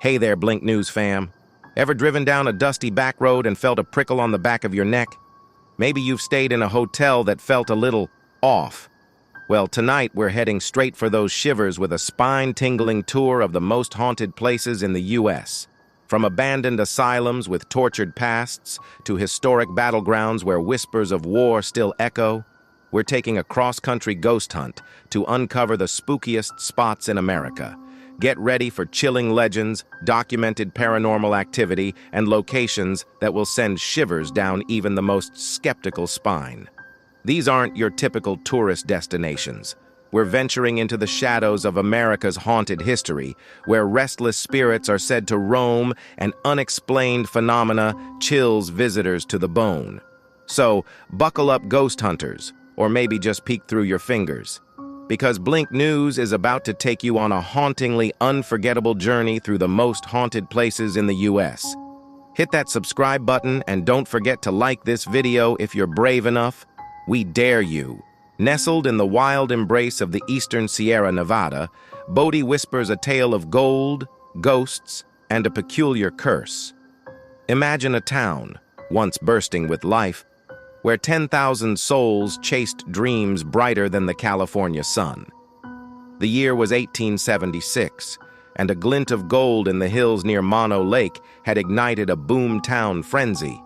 Hey there, Blink News fam. Ever driven down a dusty back road and felt a prickle on the back of your neck? Maybe you've stayed in a hotel that felt a little off. Well, tonight we're heading straight for those shivers with a spine-tingling tour of the most haunted places in the U.S. From abandoned asylums with tortured pasts to historic battlegrounds where whispers of war still echo, we're taking a cross-country ghost hunt to uncover the spookiest spots in America. Get ready for chilling legends, documented paranormal activity, and locations that will send shivers down even the most skeptical spine. These aren't your typical tourist destinations. We're venturing into the shadows of America's haunted history, where restless spirits are said to roam and unexplained phenomena chills visitors to the bone. So, buckle up, ghost hunters, or maybe just peek through your fingers. Because Blink News is about to take you on a hauntingly unforgettable journey through the most haunted places in the U.S. Hit that subscribe button and don't forget to like this video if you're brave enough. We dare you. Nestled in the wild embrace of the eastern Sierra Nevada, Bodin whispers a tale of gold, ghosts, and a peculiar curse. Imagine a town, once bursting with life, where 10,000 souls chased dreams brighter than the California sun. The year was 1876, and a glint of gold in the hills near Mono Lake had ignited a boomtown frenzy.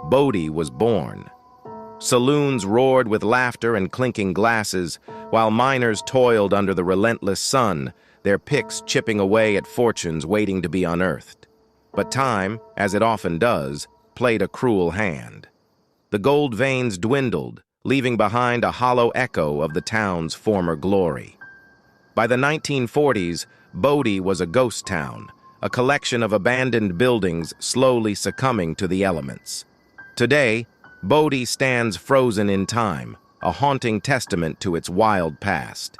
Bodin was born. Saloons roared with laughter and clinking glasses, while miners toiled under the relentless sun, their picks chipping away at fortunes waiting to be unearthed. But time, as it often does, played a cruel hand. The gold veins dwindled, leaving behind a hollow echo of the town's former glory. By the 1940s, Bodin was a ghost town, a collection of abandoned buildings slowly succumbing to the elements. Today, Bodin stands frozen in time, a haunting testament to its wild past.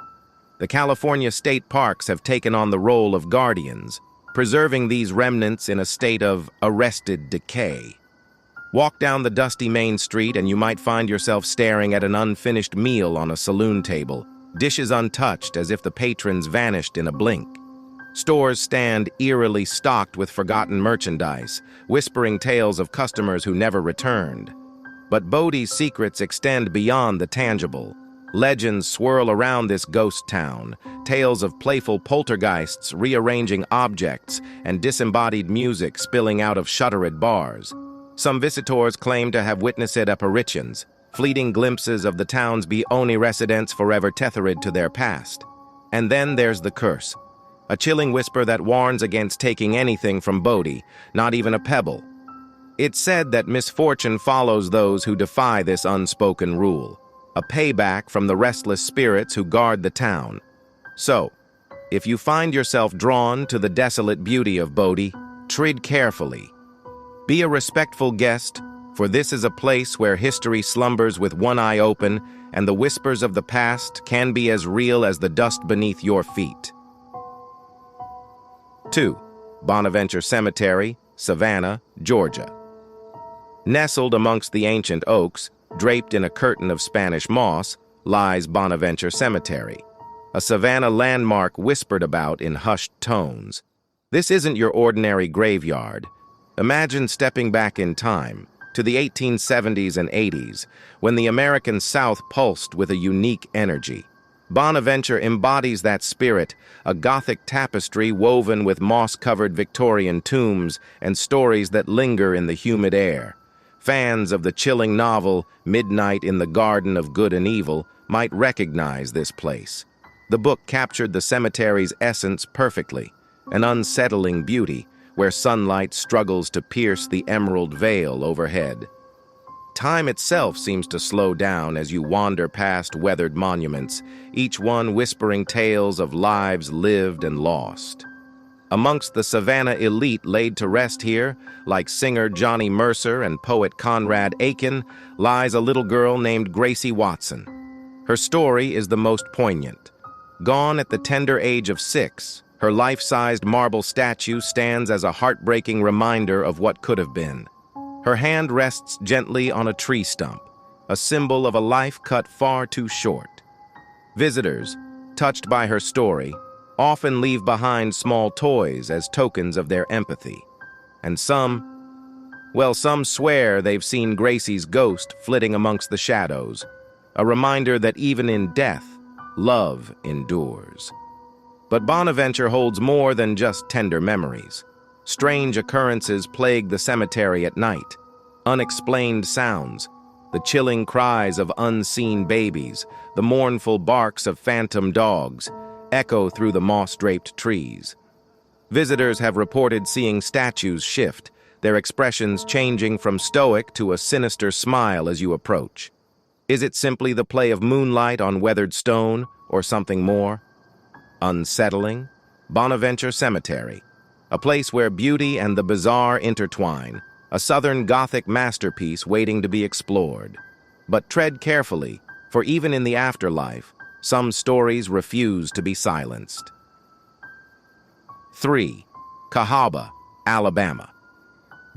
The California state parks have taken on the role of guardians, preserving these remnants in a state of arrested decay. Walk down the dusty main street and you might find yourself staring at an unfinished meal on a saloon table, dishes untouched as if the patrons vanished in a blink. Stores stand eerily stocked with forgotten merchandise, whispering tales of customers who never returned. But Bodin's secrets extend beyond the tangible. Legends swirl around this ghost town, tales of playful poltergeists rearranging objects and disembodied music spilling out of shuttered bars. Some visitors claim to have witnessed apparitions, fleeting glimpses of the town's only residents forever tethered to their past. And then there's the curse, a chilling whisper that warns against taking anything from Bodin, not even a pebble. It's said that misfortune follows those who defy this unspoken rule, a payback from the restless spirits who guard the town. So, if you find yourself drawn to the desolate beauty of Bodin, tread carefully. Be a respectful guest, for this is a place where history slumbers with one eye open and the whispers of the past can be as real as the dust beneath your feet. 2. Bonaventure Cemetery, Savannah, Georgia. Nestled amongst the ancient oaks, draped in a curtain of Spanish moss, lies Bonaventure Cemetery, a Savannah landmark whispered about in hushed tones. This isn't your ordinary graveyard. Imagine stepping back in time, to the 1870s and 80s, when the American South pulsed with a unique energy. Bonaventure embodies that spirit, a Gothic tapestry woven with moss-covered Victorian tombs and stories that linger in the humid air. Fans of the chilling novel Midnight in the Garden of Good and Evil might recognize this place. The book captured the cemetery's essence perfectly, an unsettling beauty, where sunlight struggles to pierce the emerald veil overhead. Time itself seems to slow down as you wander past weathered monuments, each one whispering tales of lives lived and lost. Amongst the Savannah elite laid to rest here, like singer Johnny Mercer and poet Conrad Aiken, lies a little girl named Gracie Watson. Her story is the most poignant. Gone at the tender age of 6, her life-sized marble statue stands as a heartbreaking reminder of what could have been. Her hand rests gently on a tree stump, a symbol of a life cut far too short. Visitors, touched by her story, often leave behind small toys as tokens of their empathy. And some swear they've seen Gracie's ghost flitting amongst the shadows, a reminder that even in death, love endures. But Bonaventure holds more than just tender memories. Strange occurrences plague the cemetery at night. Unexplained sounds, the chilling cries of unseen babies, the mournful barks of phantom dogs, echo through the moss-draped trees. Visitors have reported seeing statues shift, their expressions changing from stoic to a sinister smile as you approach. Is it simply the play of moonlight on weathered stone, or something more? Unsettling? Bonaventure Cemetery, a place where beauty and the bizarre intertwine, a Southern Gothic masterpiece waiting to be explored. But tread carefully, for even in the afterlife, some stories refuse to be silenced. 3. Cahaba, Alabama.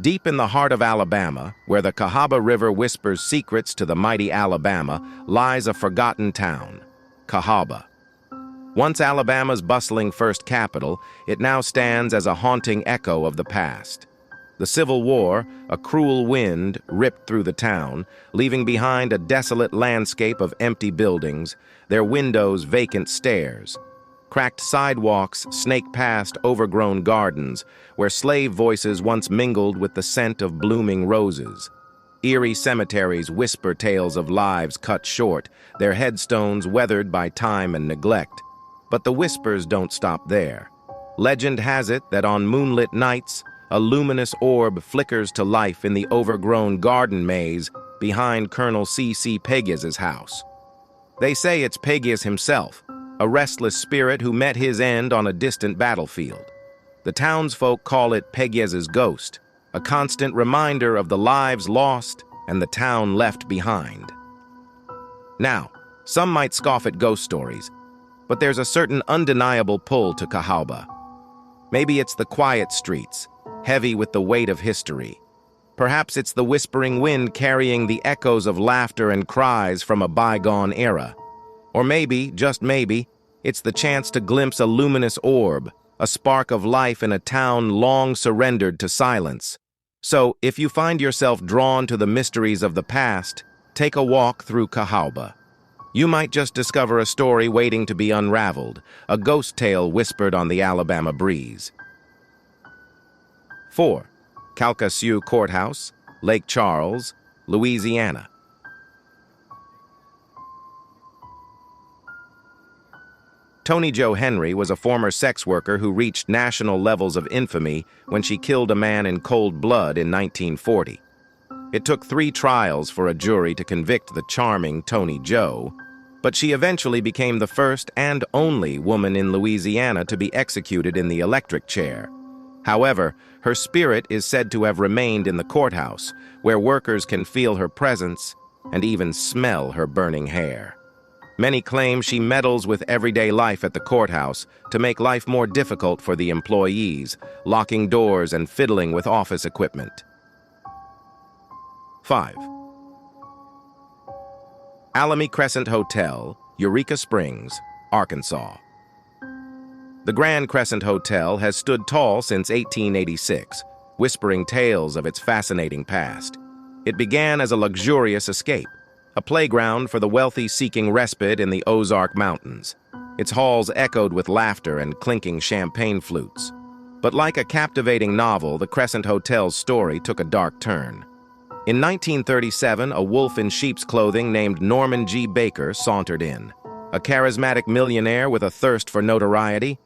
Deep in the heart of Alabama, where the Cahaba River whispers secrets to the mighty Alabama, lies a forgotten town, Cahaba. Once Alabama's bustling first capital, it now stands as a haunting echo of the past. The Civil War, a cruel wind, ripped through the town, leaving behind a desolate landscape of empty buildings, their windows vacant stares. Cracked sidewalks snake past overgrown gardens, where slave voices once mingled with the scent of blooming roses. Eerie cemeteries whisper tales of lives cut short, their headstones weathered by time and neglect. But the whispers don't stop there. Legend has it that on moonlit nights, a luminous orb flickers to life in the overgrown garden maze behind Colonel C.C. Pegues's house. They say it's Pegues himself, a restless spirit who met his end on a distant battlefield. The townsfolk call it Pegues's ghost, a constant reminder of the lives lost and the town left behind. Now, some might scoff at ghost stories, but there's a certain undeniable pull to Cahaba. Maybe it's the quiet streets, heavy with the weight of history. Perhaps it's the whispering wind carrying the echoes of laughter and cries from a bygone era. Or maybe, just maybe, it's the chance to glimpse a luminous orb, a spark of life in a town long surrendered to silence. So, if you find yourself drawn to the mysteries of the past, take a walk through Cahaba. You might just discover a story waiting to be unraveled, a ghost tale whispered on the Alabama breeze. 4. Cassu Courthouse, Lake Charles, Louisiana. Toni Jo Henry was a former sex worker who reached national levels of infamy when she killed a man in cold blood in 1940. It took 3 trials for a jury to convict the charming Toni Jo, but she eventually became the first and only woman in Louisiana to be executed in the electric chair. However, her spirit is said to have remained in the courthouse, where workers can feel her presence and even smell her burning hair. Many claim she meddles with everyday life at the courthouse to make life more difficult for the employees, locking doors and fiddling with office equipment. 5. Alamy Crescent Hotel, Eureka Springs, Arkansas. The Grand Crescent Hotel has stood tall since 1886, whispering tales of its fascinating past. It began as a luxurious escape, a playground for the wealthy seeking respite in the Ozark Mountains. Its halls echoed with laughter and clinking champagne flutes. But like a captivating novel, the Crescent Hotel's story took a dark turn. In 1937, a wolf in sheep's clothing named Norman G. Baker sauntered in. A charismatic millionaire with a thirst for notoriety,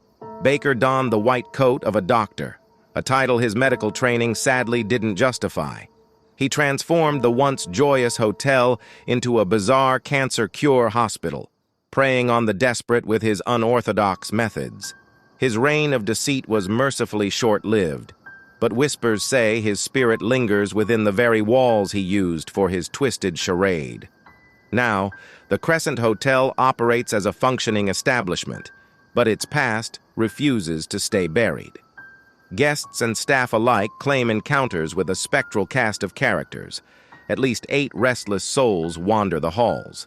Baker donned the white coat of a doctor, a title his medical training sadly didn't justify. He transformed the once joyous hotel into a bizarre cancer cure hospital, preying on the desperate with his unorthodox methods. His reign of deceit was mercifully short-lived, but whispers say his spirit lingers within the very walls he used for his twisted charade. Now, the Crescent Hotel operates as a functioning establishment, but its past refuses to stay buried. Guests and staff alike claim encounters with a spectral cast of characters. At least 8 restless souls wander the halls.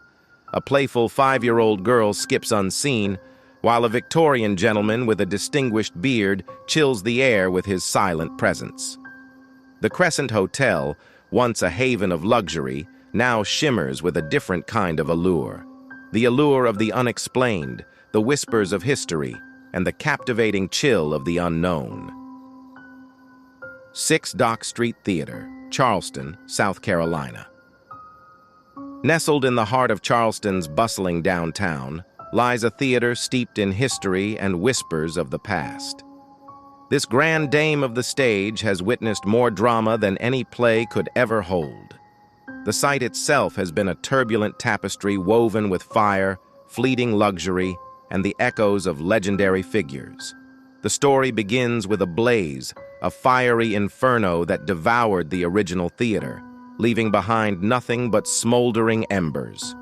A playful 5-year-old girl skips unseen, while a Victorian gentleman with a distinguished beard chills the air with his silent presence. The Crescent Hotel, once a haven of luxury, now shimmers with a different kind of allure. The allure of the unexplained, the whispers of history, and the captivating chill of the unknown. 6 Dock Street Theater, Charleston, South Carolina. Nestled in the heart of Charleston's bustling downtown lies a theater steeped in history and whispers of the past. This grand dame of the stage has witnessed more drama than any play could ever hold. The site itself has been a turbulent tapestry woven with fire, fleeting luxury, and the echoes of legendary figures. The story begins with a blaze, a fiery inferno that devoured the original theater, leaving behind nothing but smoldering embers.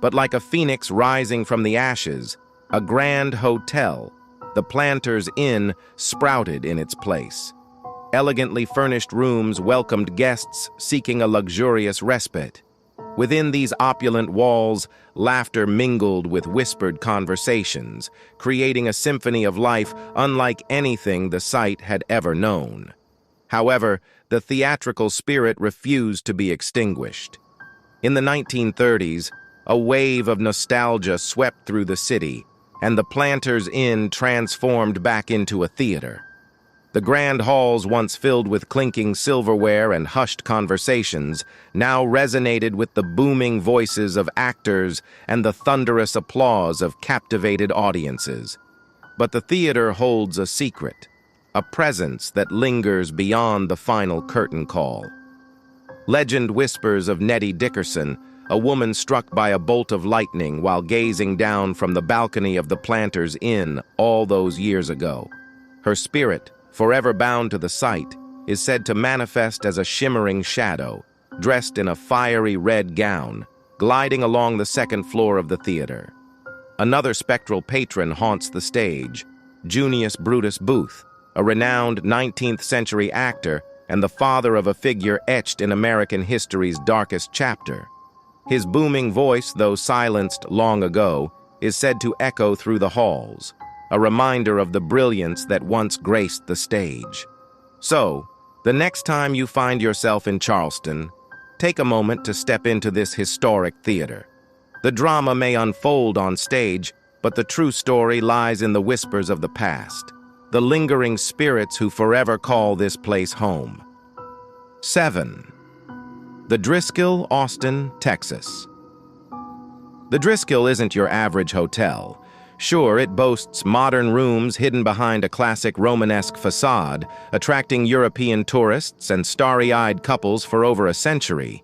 But like a phoenix rising from the ashes, a grand hotel, the Planters Inn, sprouted in its place. Elegantly furnished rooms welcomed guests seeking a luxurious respite. Within these opulent walls, laughter mingled with whispered conversations, creating a symphony of life unlike anything the site had ever known. However, the theatrical spirit refused to be extinguished. In the 1930s, a wave of nostalgia swept through the city, and the Planters Inn transformed back into a theater. The grand halls, once filled with clinking silverware and hushed conversations, now resonated with the booming voices of actors and the thunderous applause of captivated audiences. But the theater holds a secret, a presence that lingers beyond the final curtain call. Legend whispers of Nettie Dickerson, a woman struck by a bolt of lightning while gazing down from the balcony of the Planters Inn all those years ago. Her spirit, forever bound to the site, is said to manifest as a shimmering shadow, dressed in a fiery red gown, gliding along the second floor of the theater. Another spectral patron haunts the stage, Junius Brutus Booth, a renowned 19th century actor and the father of a figure etched in American history's darkest chapter. His booming voice, though silenced long ago, is said to echo through the halls, a reminder of the brilliance that once graced the stage. So, the next time you find yourself in Charleston, take a moment to step into this historic theater. The drama may unfold on stage, but the true story lies in the whispers of the past, the lingering spirits who forever call this place home. 7. The Driscoll, Austin, Texas. The Driscoll isn't your average hotel. Sure, it boasts modern rooms hidden behind a classic Romanesque facade, attracting European tourists and starry-eyed couples for over a century.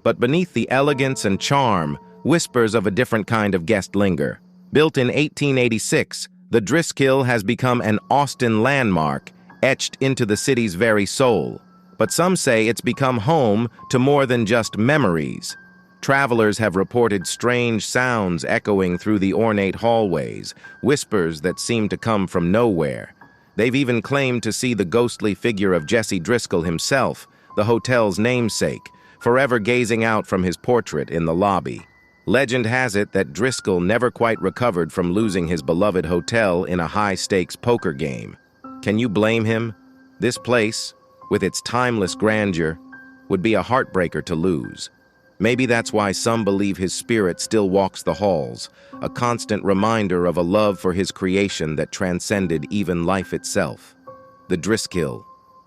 But beneath the elegance and charm, whispers of a different kind of guest linger. Built in 1886, the Driscoll has become an Austin landmark, etched into the city's very soul. But some say it's become home to more than just memories. Travelers have reported strange sounds echoing through the ornate hallways, whispers that seem to come from nowhere. They've even claimed to see the ghostly figure of Jesse Driscoll himself, the hotel's namesake, forever gazing out from his portrait in the lobby. Legend has it that Driscoll never quite recovered from losing his beloved hotel in a high-stakes poker game. Can you blame him? This place, with its timeless grandeur, would be a heartbreaker to lose. Maybe that's why some believe his spirit still walks the halls, a constant reminder of a love for his creation that transcended even life itself. The Driscoll,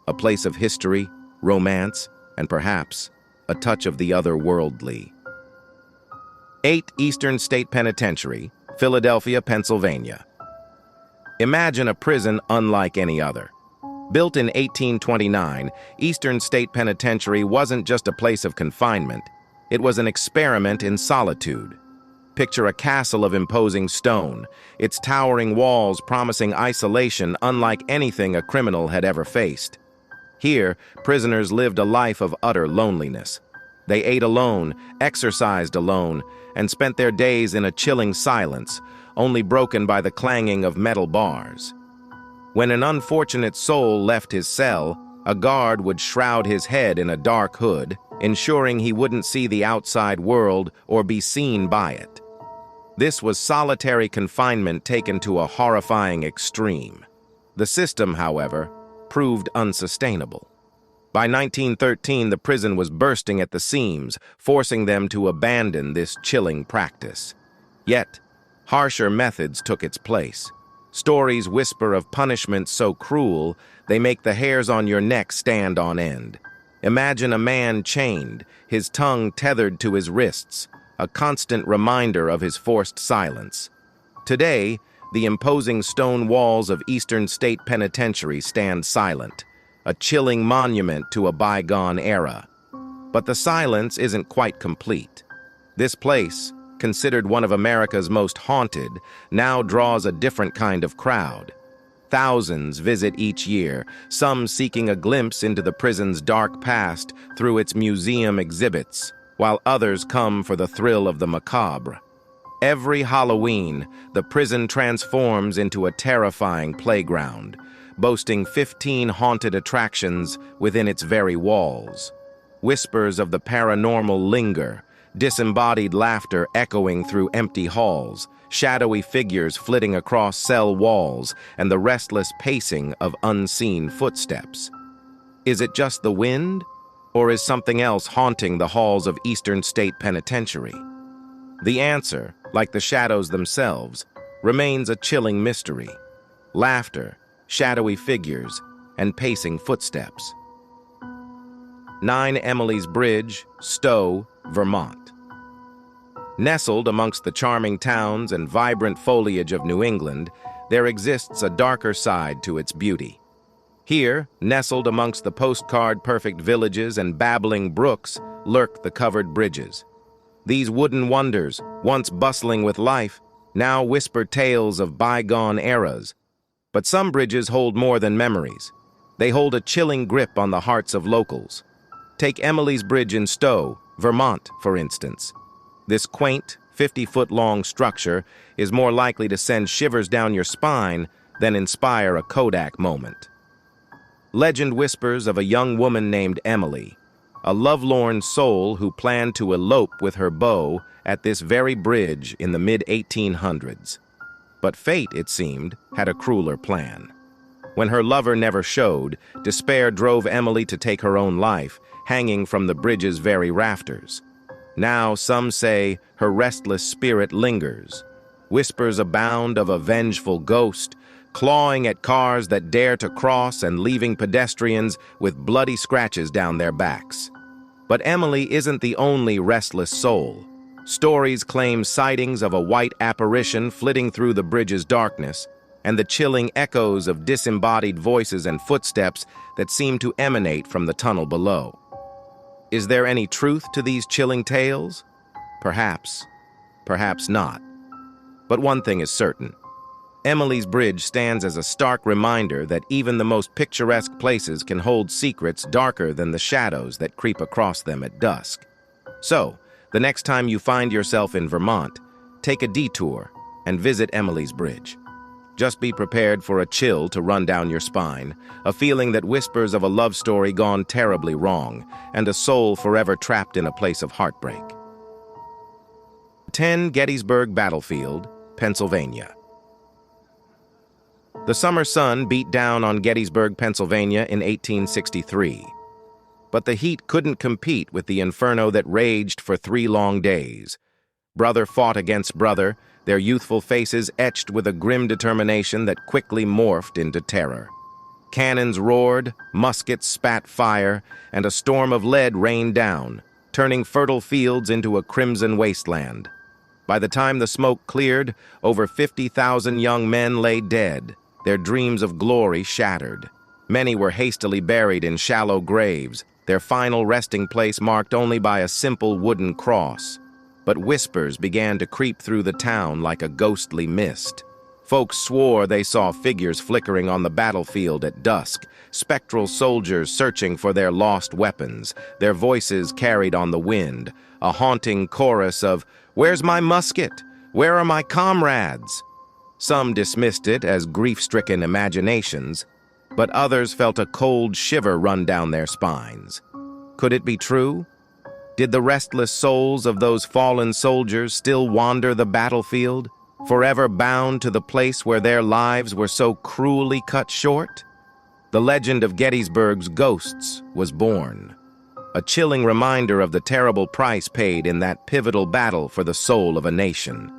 a place of history, romance, and perhaps a touch of the otherworldly. 8 Eastern State Penitentiary, Philadelphia, Pennsylvania. Imagine a prison unlike any other. Built in 1829, Eastern State Penitentiary wasn't just a place of confinement. It was an experiment in solitude. Picture a castle of imposing stone, its towering walls promising isolation unlike anything a criminal had ever faced. Here, prisoners lived a life of utter loneliness. They ate alone, exercised alone, and spent their days in a chilling silence, only broken by the clanging of metal bars. When an unfortunate soul left his cell, a guard would shroud his head in a dark hood, ensuring he wouldn't see the outside world or be seen by it. This was solitary confinement taken to a horrifying extreme. The system, however, proved unsustainable. By 1913, the prison was bursting at the seams, forcing them to abandon this chilling practice. Yet, harsher methods took its place. Stories whisper of punishments so cruel, they make the hairs on your neck stand on end. Imagine a man chained, his tongue tethered to his wrists, a constant reminder of his forced silence. Today, the imposing stone walls of Eastern State Penitentiary stand silent, a chilling monument to a bygone era. But the silence isn't quite complete. This place, considered one of America's most haunted, now draws a different kind of crowd. Thousands visit each year, some seeking a glimpse into the prison's dark past through its museum exhibits, while others come for the thrill of the macabre. Every Halloween, the prison transforms into a terrifying playground, boasting 15 haunted attractions within its very walls. Whispers of the paranormal linger, disembodied laughter echoing through empty halls, shadowy figures flitting across cell walls, and the restless pacing of unseen footsteps. Is it just the wind, or is something else haunting the halls of Eastern State Penitentiary? The answer, like the shadows themselves, remains a chilling mystery. Laughter, shadowy figures, and pacing footsteps. 9 Emily's Bridge, Stowe, Vermont. Nestled amongst the charming towns and vibrant foliage of New England, there exists a darker side to its beauty. Here, nestled amongst the postcard-perfect villages and babbling brooks, lurk the covered bridges. These wooden wonders, once bustling with life, now whisper tales of bygone eras. But some bridges hold more than memories. They hold a chilling grip on the hearts of locals. Take Emily's Bridge in Stowe, Vermont, for instance. This quaint, 50-foot-long structure is more likely to send shivers down your spine than inspire a Kodak moment. Legend whispers of a young woman named Emily, a lovelorn soul who planned to elope with her beau at this very bridge in the mid-1800s. But fate, it seemed, had a crueler plan. When her lover never showed, despair drove Emily to take her own life, hanging from the bridge's very rafters. Now some say her restless spirit lingers. Whispers abound of a vengeful ghost, clawing at cars that dare to cross and leaving pedestrians with bloody scratches down their backs. But Emily isn't the only restless soul. Stories claim sightings of a white apparition flitting through the bridge's darkness, and the chilling echoes of disembodied voices and footsteps that seem to emanate from the tunnel below. Is there any truth to these chilling tales? Perhaps. Perhaps not. But one thing is certain. Emily's Bridge stands as a stark reminder that even the most picturesque places can hold secrets darker than the shadows that creep across them at dusk. So, the next time you find yourself in Vermont, take a detour and visit Emily's Bridge. Just be prepared for a chill to run down your spine, a feeling that whispers of a love story gone terribly wrong, and a soul forever trapped in a place of heartbreak. 10 Gettysburg Battlefield, Pennsylvania. The summer sun beat down on Gettysburg, Pennsylvania in 1863. But the heat couldn't compete with the inferno that raged for 3 long days. Brother fought against brother, their youthful faces etched with a grim determination that quickly morphed into terror. Cannons roared, muskets spat fire, and a storm of lead rained down, turning fertile fields into a crimson wasteland. By the time the smoke cleared, over 50,000 young men lay dead, their dreams of glory shattered. Many were hastily buried in shallow graves, their final resting place marked only by a simple wooden cross. But whispers began to creep through the town like a ghostly mist. Folks swore they saw figures flickering on the battlefield at dusk, spectral soldiers searching for their lost weapons, their voices carried on the wind, a haunting chorus of, "Where's my musket? Where are my comrades?" Some dismissed it as grief-stricken imaginations, but others felt a cold shiver run down their spines. Could it be true? Did the restless souls of those fallen soldiers still wander the battlefield, forever bound to the place where their lives were so cruelly cut short? The legend of Gettysburg's ghosts was born, a chilling reminder of the terrible price paid in that pivotal battle for the soul of a nation.